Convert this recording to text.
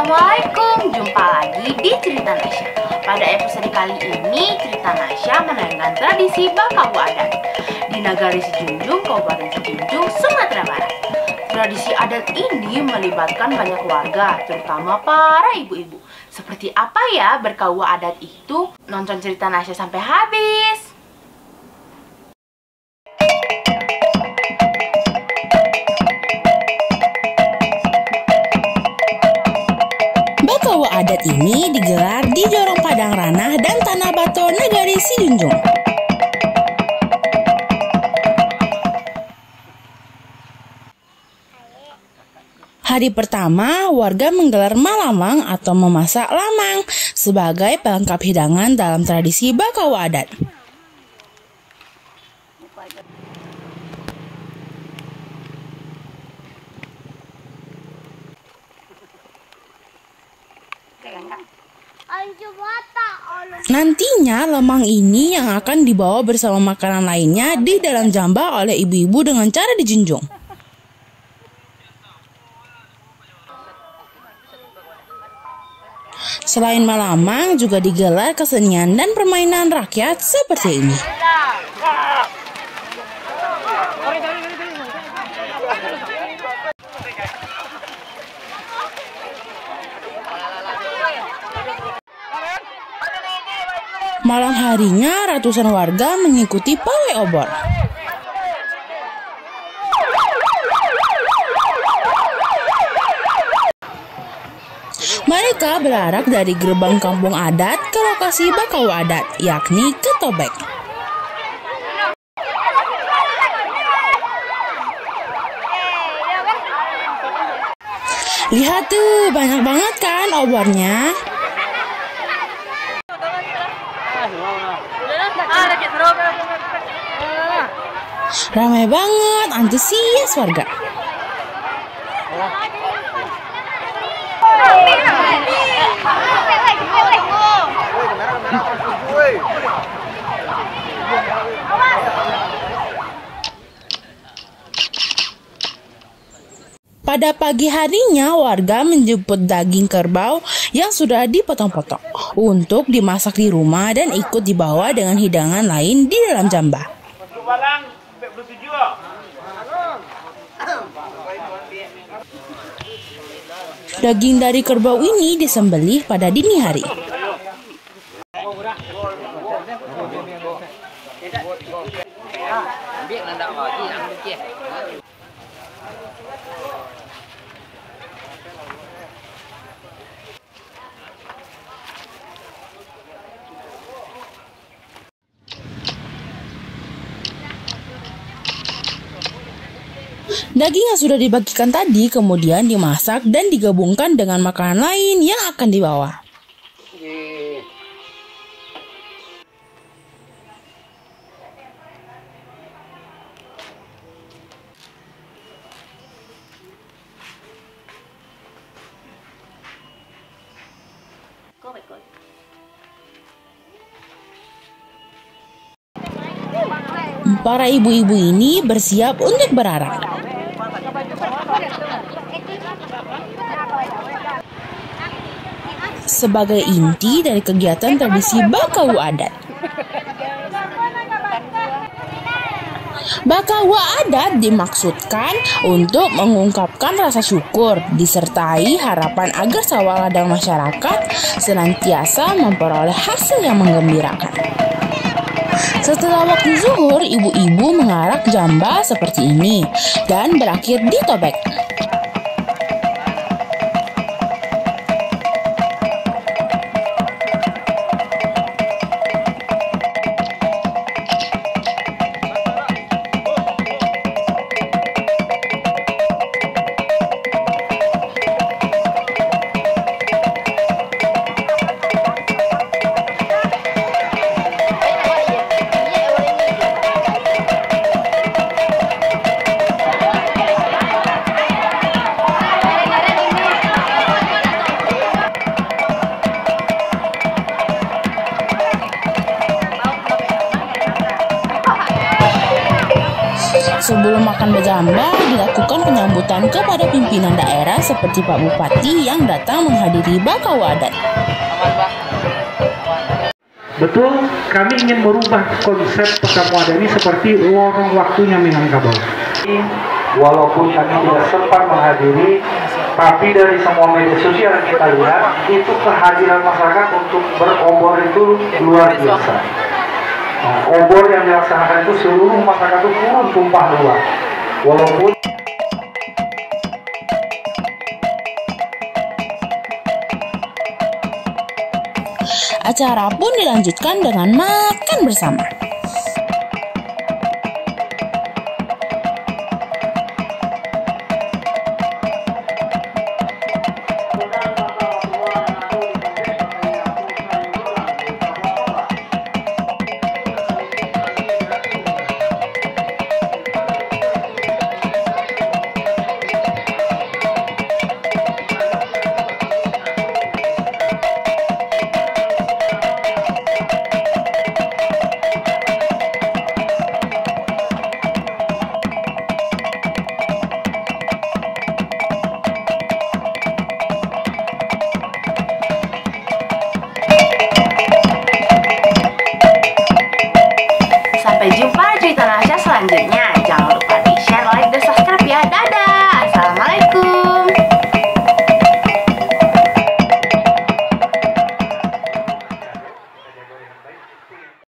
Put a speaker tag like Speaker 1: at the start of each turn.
Speaker 1: Assalamualaikum, jumpa lagi di Cerita Nasya. Pada episode kali ini, Cerita Nasya menayangkan tradisi Bakawu adat di Nagari Sijunjung, Kabupaten Sijunjung, Sumatera Barat. Tradisi adat ini melibatkan banyak warga, terutama para ibu-ibu. Seperti apa ya berkawu adat itu? Nonton Cerita Nasya sampai habis.
Speaker 2: Bakawu adat ini digelar di Jorong Padang Ranah dan Tanah Bato, Nagari Sijunjung. Hari pertama, warga menggelar malamang atau memasak lamang sebagai pelengkap hidangan dalam tradisi Bakawu adat. Nantinya lemang ini yang akan dibawa bersama makanan lainnya di dalam jambah oleh ibu-ibu dengan cara dijunjung. Selain malamang juga digelar kesenian dan permainan rakyat seperti ini. Malam harinya ratusan warga mengikuti pawai obor. Mereka berarak dari gerbang kampung adat ke lokasi Bakawu adat, yakni ke Tobek. Lihat tuh, banyak banget kan obornya. Ramai banget, antusias warga. Pada pagi harinya, warga menjemput daging kerbau yang sudah dipotong-potong untuk dimasak di rumah dan ikut dibawa dengan hidangan lain di dalam jambah. Daging dari kerbau ini disembelih pada dini hari. Daging yang sudah dibagikan tadi kemudian dimasak dan digabungkan dengan makanan lain yang akan dibawa. Para ibu-ibu ini bersiap untuk berarak. Sebagai inti dari kegiatan tradisi Bakawu adat. Bakawu adat dimaksudkan untuk mengungkapkan rasa syukur disertai harapan agar sawah ladang masyarakat senantiasa memperoleh hasil yang menggembirakan. Setelah waktu zuhur, ibu-ibu mengarak jambah seperti ini dan berakhir di Tobek. Sebelum makan berjambah, dilakukan penyambutan sambutan kepada pimpinan daerah seperti Pak Bupati yang datang menghadiri bakau adat.
Speaker 3: Betul, kami ingin merubah konsep Pekan Muada ini seperti lorong waktunya Minangkabau.
Speaker 4: Walaupun kami tidak sempat menghadiri, tapi dari semua media sosial yang kita lihat, itu kehadiran masyarakat untuk berobor itu luar biasa. Nah, obor yang dilaksanakan itu seluruh masyarakat itu turun tumpah ruah. Walaupun
Speaker 2: acara pun dilanjutkan dengan makan bersama.